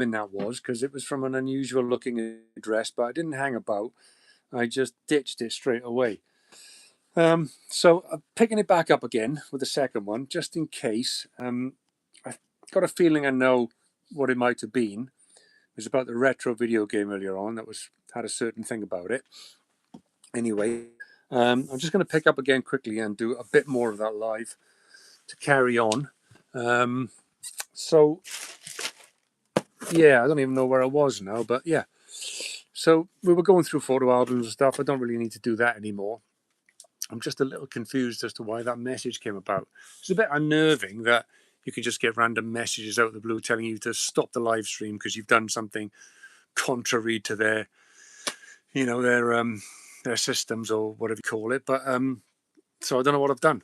that was, because it was from an unusual looking address, but I didn't hang about. I just ditched it straight away. So I'm picking it back up again with the second one, just in case. I've got a feeling I know what it might have been. It was about the retro video game earlier on that had a certain thing about it. Anyway, I'm just going to pick up again quickly and do a bit more of that live to carry on. So yeah, I don't even know where I was now, but yeah. So we were going through photo albums and stuff. I don't really need to do that anymore. I'm just a little confused as to why that message came about. It's a bit unnerving that you can just get random messages out of the blue telling you to stop the live stream because you've done something contrary to their, their systems or whatever you call it. But so I don't know what I've done.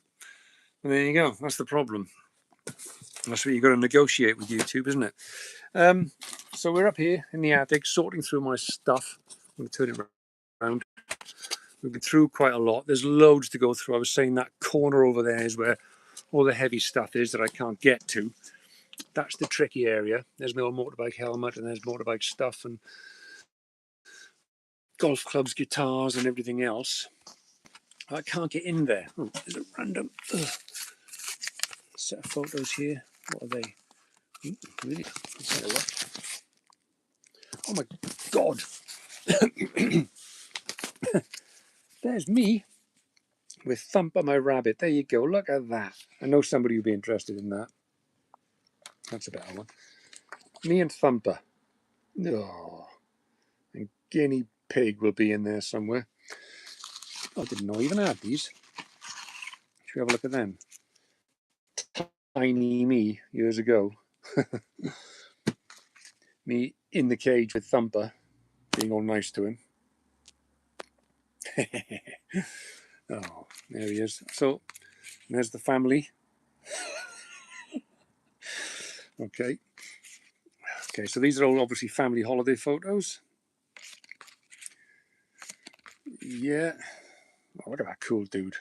And there you go. That's the problem. That's what you've got to negotiate with YouTube, isn't it? So we're up here in the attic sorting through my stuff. I'm going to turn it around. We've been through quite a lot. There's loads to go through. I was saying that corner over there is where all the heavy stuff is that I can't get to. That's the tricky area. There's my old motorbike helmet and there's motorbike stuff and golf clubs, guitars and everything else. I can't get in there. Oh, there's a random set of photos here. What are they? Ooh, really? Let's have a look. Oh my God. There's me with Thumper my rabbit. There you go. Look at that. I know somebody will be interested in that. That's a better one. Me and Thumper. Oh, and Guinea Pig will be in there somewhere. I didn't know I even had these. Should we have a look at them? Tiny me years ago. Me in the cage with Thumper, being all nice to him. Oh, there he is. So there's the family. Okay. Okay, so these are all obviously family holiday photos. Yeah. Oh, look at that cool dude.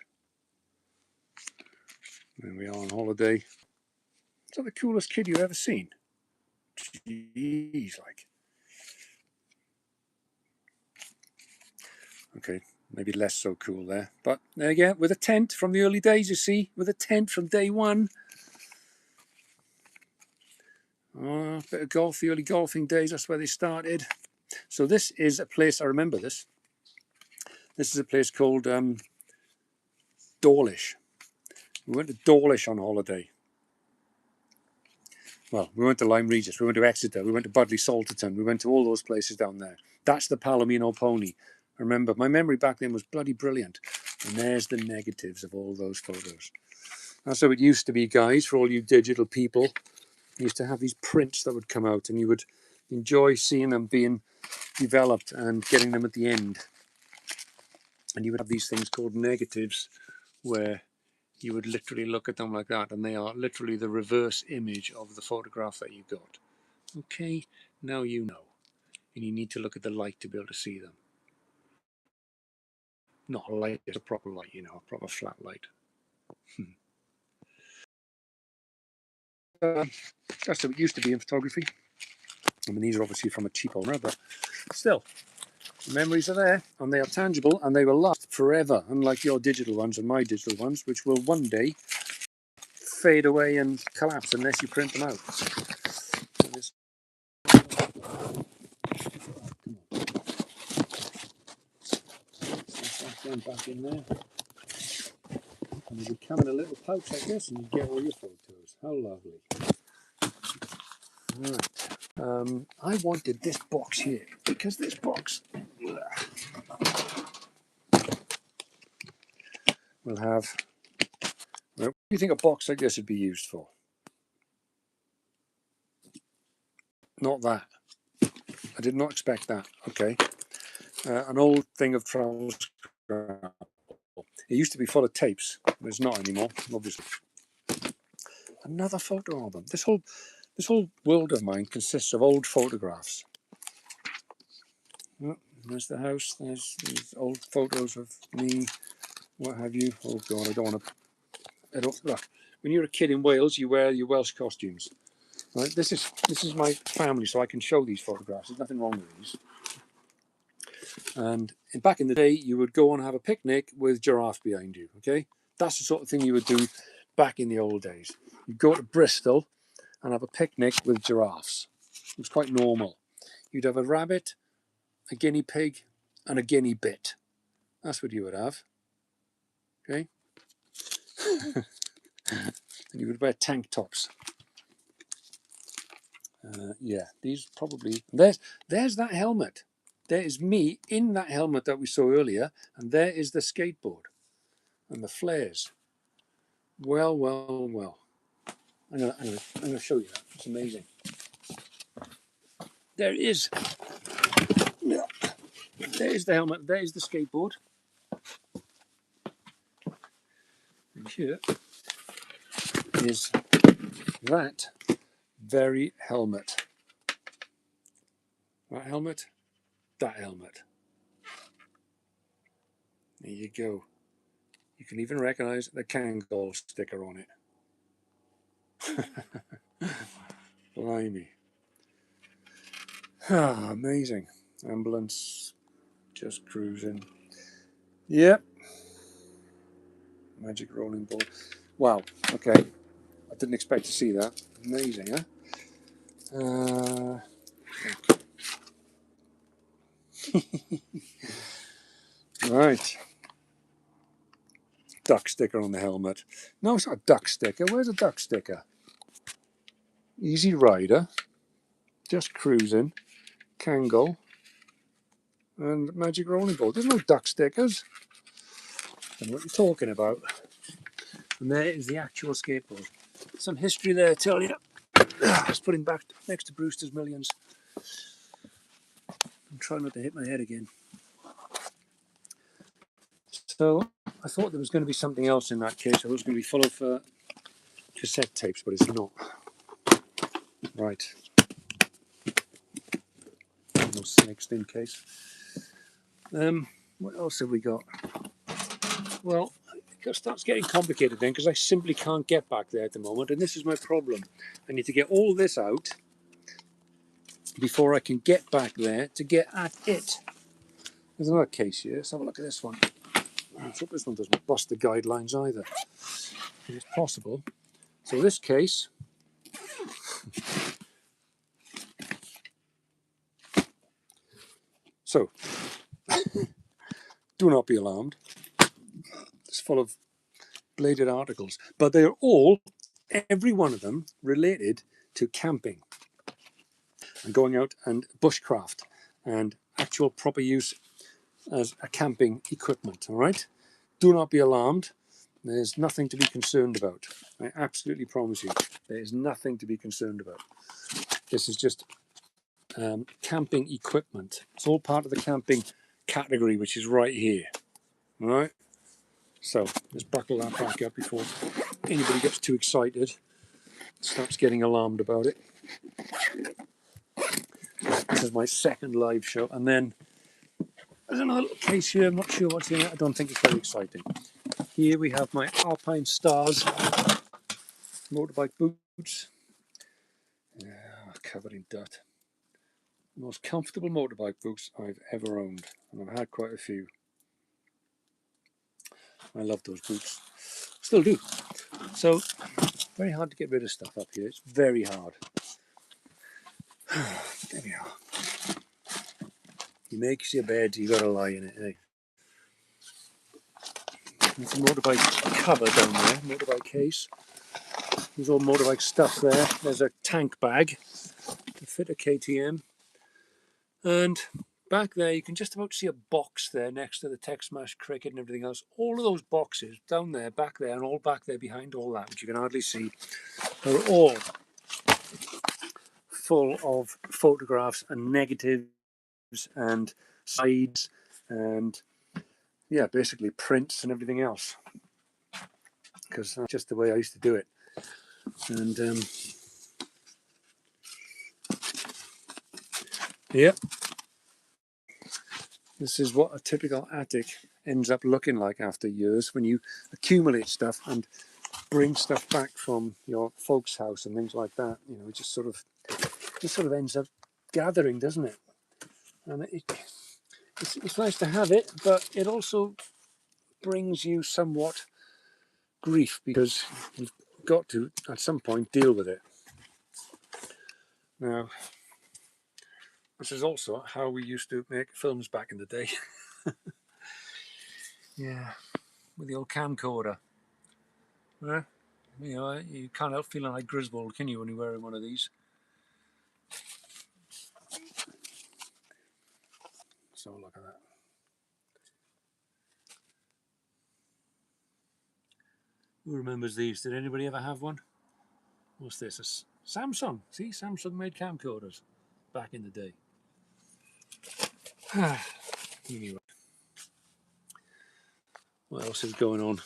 There we are on holiday. Is that the coolest kid you've ever seen? Jeez, like. Okay, maybe less so cool there. But there you go, with a tent from the early days, you see, with a tent from day one. Oh, bit of golf, the early golfing days, that's where they started. So this is a place, I remember this. This is a place called Dawlish. We went to Dawlish on holiday. Well, we went to Lyme Regis, we went to Exeter, we went to Budley Salterton, we went to all those places down there. That's the Palomino pony. I remember, my memory back then was bloody brilliant. And there's the negatives of all those photos. That's how it used to be, guys, for all you digital people. You used to have these prints that would come out and you would enjoy seeing them being developed and getting them at the end. And you would have these things called negatives where you would literally look at them like that and they are literally the reverse image of the photograph that you got. Okay, now you know. And you need to look at the light to be able to see them. Not a light, it's a proper light, you know, a proper flat light. That's how it used to be in photography. I mean, these are obviously from a cheap owner, but still, the memories are there and they are tangible and they will last forever, unlike your digital ones and my digital ones, which will one day fade away and collapse unless you print them out. So this... back in there. And you come in a little pouch like this and you get all your photos. How lovely. Right. I wanted this box here because this box will have... What do you think a box like this would be used for? Not that. I did not expect that. Okay. An old thing of travel scrap. It used to be full of tapes, but it's not anymore, obviously. Another photo album. This whole world of mine consists of old photographs. Oh, there's the house. There's these old photos of me. What have you? Oh God, I don't want to. Look. When you're a kid in Wales, you wear your Welsh costumes. Right, this is my family, so I can show these photographs. There's nothing wrong with these. And back in the day, you would go and have a picnic with giraffes behind you. Okay, that's the sort of thing you would do back in the old days. You'd go to Bristol and have a picnic with giraffes. It was quite normal. You'd have a rabbit, a guinea pig, and a guinea bit. That's what you would have. Okay, and you would wear tank tops. Yeah, these probably there's that helmet. There is me in that helmet that we saw earlier, and there is the skateboard and the flares. Well, well, well. I'm gonna show you that. It's amazing. There is the helmet. There is the skateboard. And here is that very helmet. That helmet. That helmet. There you go. You can even recognise the Kangol sticker on it. Blimey. Ah, amazing. Ambulance just cruising. Yep. Magic rolling ball. Wow. Okay. I didn't expect to see that. Amazing, huh? Right. Duck sticker on the helmet. No, it's not a duck sticker. Where's a duck sticker? Easy Rider. Just cruising. Kangol. And magic rolling ball. There's no duck stickers. I don't know what you're talking about. And there is the actual skateboard. Some history there, I tell you. Let's put him back next to Brewster's Millions. I'm trying not to hit my head again. So I thought there was going to be something else in that case. I was going to be full of cassette tapes, but it's not. Right. Almost next in case. What else have we got? Well, it starts getting complicated then because I simply can't get back there at the moment, and this is my problem. I need to get all this out before I can get back there to get at it. There's another case here. Let's have a look at this one. Let's hope this one doesn't bust the guidelines either. If it's possible. So this case. So, do not be alarmed. It's full of bladed articles, but they're all, every one of them, related to camping and going out and bushcraft and actual proper use as a camping equipment. All right, do not be alarmed. There's nothing to be concerned about. I absolutely promise you, there is nothing to be concerned about. This is just camping equipment. It's all part of the camping category, which is right here. All right. So let's buckle that back up before anybody gets too excited, starts getting alarmed about it. This is my second live show, and then there's another little case here. I'm not sure what's in it. I don't think it's very exciting. Here we have my Alpine Stars motorbike boots. Covered in dirt. The most comfortable motorbike boots I've ever owned, and I've had quite a few. I love those boots. Still do. So, very hard to get rid of stuff up here. It's very hard. There we are. He makes your bed, you gotta lie in it, eh? There's a motorbike cover down there, motorbike case. There's all motorbike stuff there. There's a tank bag to fit a KTM. And back there, you can just about see a box there next to the Tex-Smash cricket and everything else. All of those boxes down there, back there, and all back there behind all that, which you can hardly see, are all full of photographs and negatives and sides and, yeah, basically prints and everything else. Because that's just the way I used to do it. And, yeah. This is what a typical attic ends up looking like after years when you accumulate stuff and bring stuff back from your folks' house and things like that, you know, it just sort of ends up gathering, doesn't it? And it's nice to have it, but it also brings you somewhat grief because you've got to, at some point, deal with it. Now, this is also how we used to make films back in the day. Yeah, with the old camcorder. Yeah, you know, you can't help feeling like Griswold, can you, when you're wearing one of these? So look at that. Who remembers these? Did anybody ever have one? What's this? A Samsung. See, Samsung made camcorders back in the day. Anyway, what else is going on?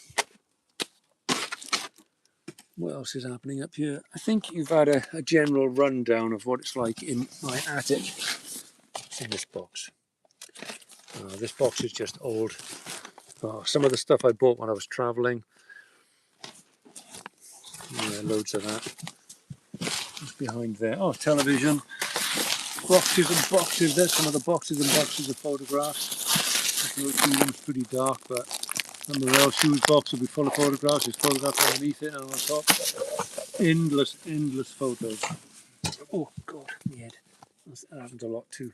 What else is happening up here? I think you've had a general rundown of what it's like in my attic. What's in this box? This box is just old. Some of the stuff I bought when I was travelling. Yeah, loads of that. What's behind there? Oh, television. Boxes and boxes. There's some of the boxes and boxes of photographs. It's pretty dark, but the rail shoes box will be full of photographs. There's photographs underneath it and on top. Endless photos. Oh God, my head. That happens a lot too.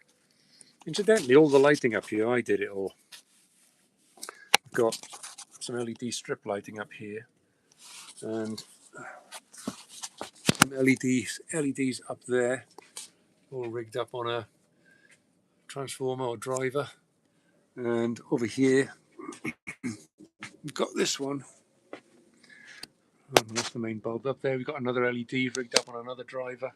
Incidentally, all the lighting up here, I did it all. I've got some LED strip lighting up here, and some LEDs up there, all rigged up on a transformer or driver. And over here, we've got this one. That's the main bulb up there. We've got another LED rigged up on another driver.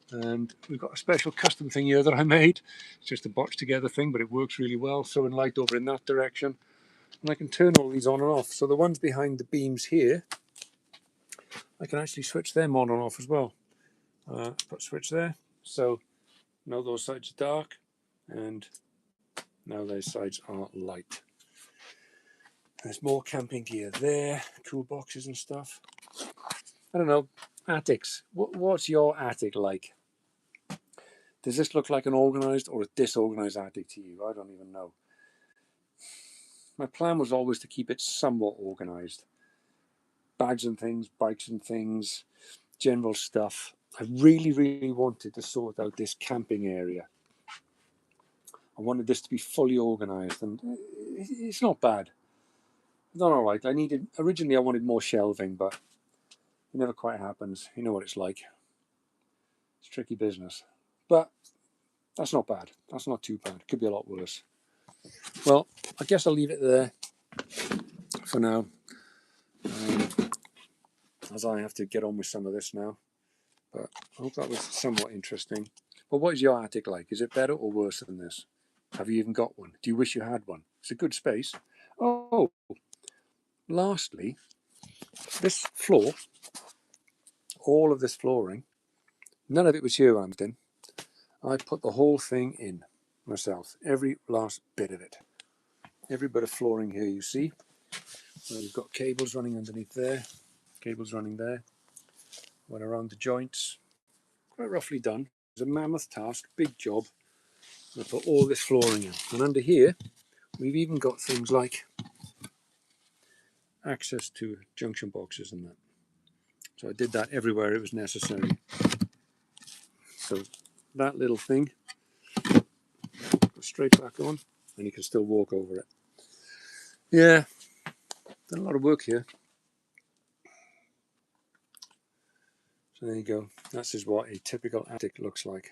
And we've got a special custom thing here that I made. It's just a botched together thing, but it works really well. Throwing light over in that direction. And I can turn all these on and off. So the ones behind the beams here, I can actually switch them on and off as well. Put switch there. So now those sides are dark, and now those sides are light. There's more camping gear there, cool boxes and stuff. I don't know, attics. What's your attic like? Does this look like an organised or a disorganised attic to you? I don't even know. My plan was always to keep it somewhat organised. Bags and things, bikes and things, general stuff. I really wanted to sort out this camping area. I wanted this to be fully organised, and it's not bad. It's not all right. Originally I wanted more shelving, but it never quite happens. You know what it's like. It's tricky business. But that's not bad. That's not too bad. It could be a lot worse. Well, I guess I'll leave it there for now, as I have to get on with some of this now. But I hope that was somewhat interesting. But what is your attic like? Is it better or worse than this? Have you even got one? Do you wish you had one? It's a good space. Oh, lastly, this floor, all of this flooring, none of it was here when I moved in. I put the whole thing in myself, every last bit of it. Every bit of flooring here you see. We've got cables running underneath there, cables running there. Went around the joints, quite roughly done. It was a mammoth task, big job. I put all this flooring in. And under here, we've even got things like access to junction boxes and that. So I did that everywhere it was necessary. So that little thing goes straight back on, and you can still walk over it. Yeah, done a lot of work here. So there you go. This is what a typical attic looks like.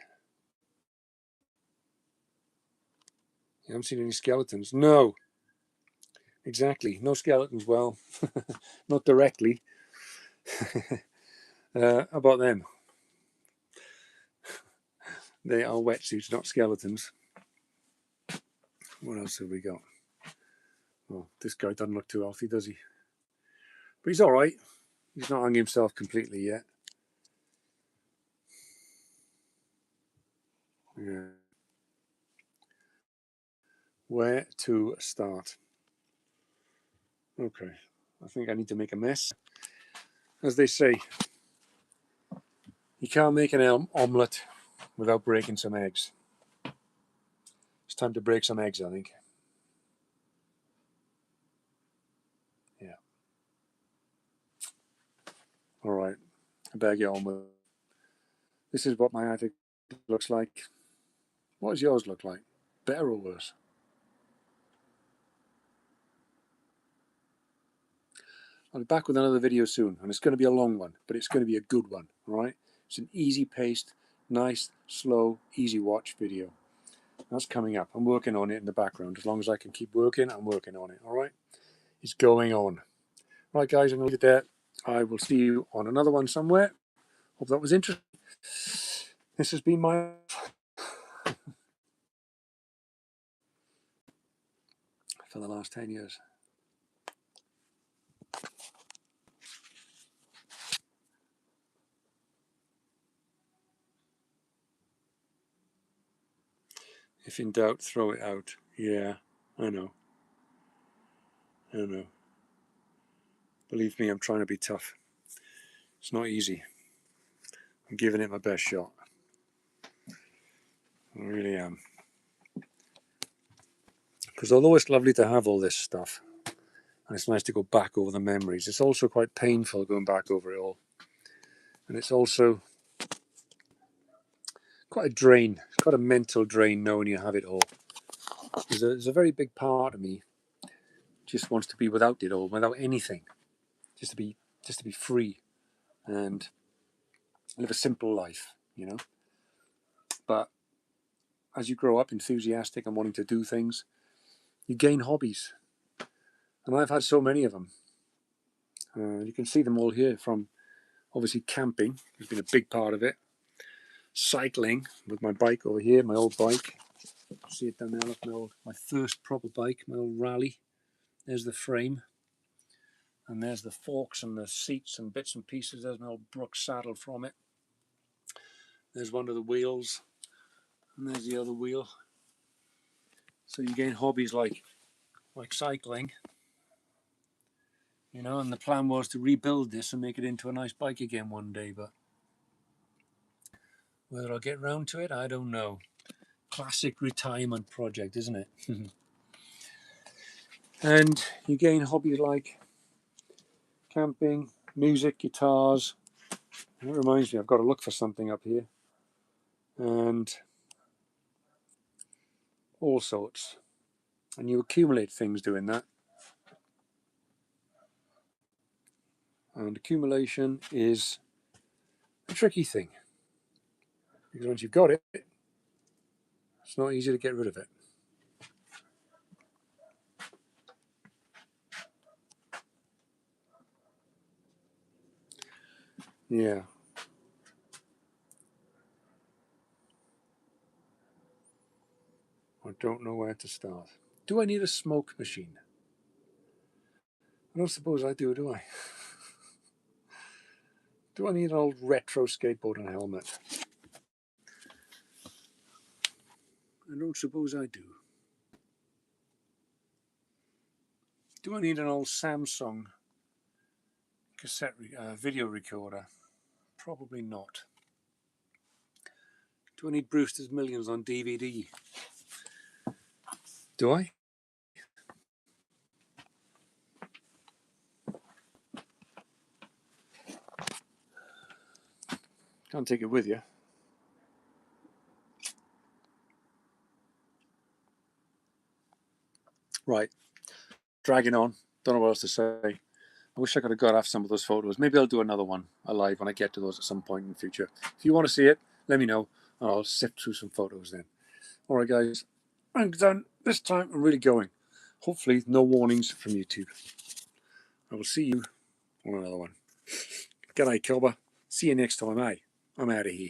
You haven't seen any skeletons? No. Exactly. No skeletons. Well, not directly. How about them? They are wetsuits, not skeletons. What else have we got? Well, this guy doesn't look too healthy, does he? But he's all right. He's not hung himself completely yet. Yeah. Where to start? Okay. I think I need to make a mess. as they say, you can't make an omelette without breaking some eggs. It's time to break some eggs, I think. Yeah. All right. I better get on with it. This is what my attic looks like. What does yours look like? Better or worse? I'll be back with another video soon, and it's going to be a long one, but it's going to be a good one, all right? It's an easy-paced, nice, slow, easy watch video. That's coming up. I'm working on it in the background. As long as I can keep working, I'm working on it, all right? It's going on. All right, guys, I'm going to leave it there. I will see you on another one somewhere. Hope that was interesting. This has been my... for the last 10 years. If in doubt, throw it out. Yeah, I know. I know. Believe me, I'm trying to be tough. It's not easy. I'm giving it my best shot. I really am. Because although it's lovely to have all this stuff, and it's nice to go back over the memories, it's also quite painful going back over it all. And it's also quite a drain. It's quite a mental drain knowing you have it all. There's a very big part of me just wants to be without it all, without anything. Just to be free and live a simple life, you know. But as you grow up enthusiastic and wanting to do things, you gain hobbies. And I've had so many of them. You can see them all here, from obviously camping has been a big part of it. Cycling with my bike over here, my old bike. See it down there, look, my first proper bike, my old rally. There's the frame. And there's the forks and the seats and bits and pieces. There's my old Brooks saddle from it. There's one of the wheels. And there's the other wheel. So you gain hobbies like cycling. You know, and the plan was to rebuild this and make it into a nice bike again one day, but whether I'll get round to it, I don't know. Classic retirement project, isn't it? And you gain hobbies like camping, music, guitars. And it reminds me, I've got to look for something up here. And all sorts. And you accumulate things doing that. And accumulation is a tricky thing. Because once you've got it, it's not easy to get rid of it. Yeah. I don't know where to start. Do I need a smoke machine? I don't suppose I do I? Do I need an old retro skateboard and helmet? I don't suppose I do. Do I need an old Samsung cassette video recorder? Probably not. Do I need Brewster's Millions on DVD? Do I? Can't take it with you. Right. Dragging on. Don't know what else to say. I wish I could have got off some of those photos. Maybe I'll do another one alive when I get to those at some point in the future. If you want to see it, let me know, and I'll sift through some photos then. All right, guys. I'm done. This time I'm really going. Hopefully no warnings from YouTube. I will see you on another one. Good night, Kilba. See you next time, eh? I'm out of here.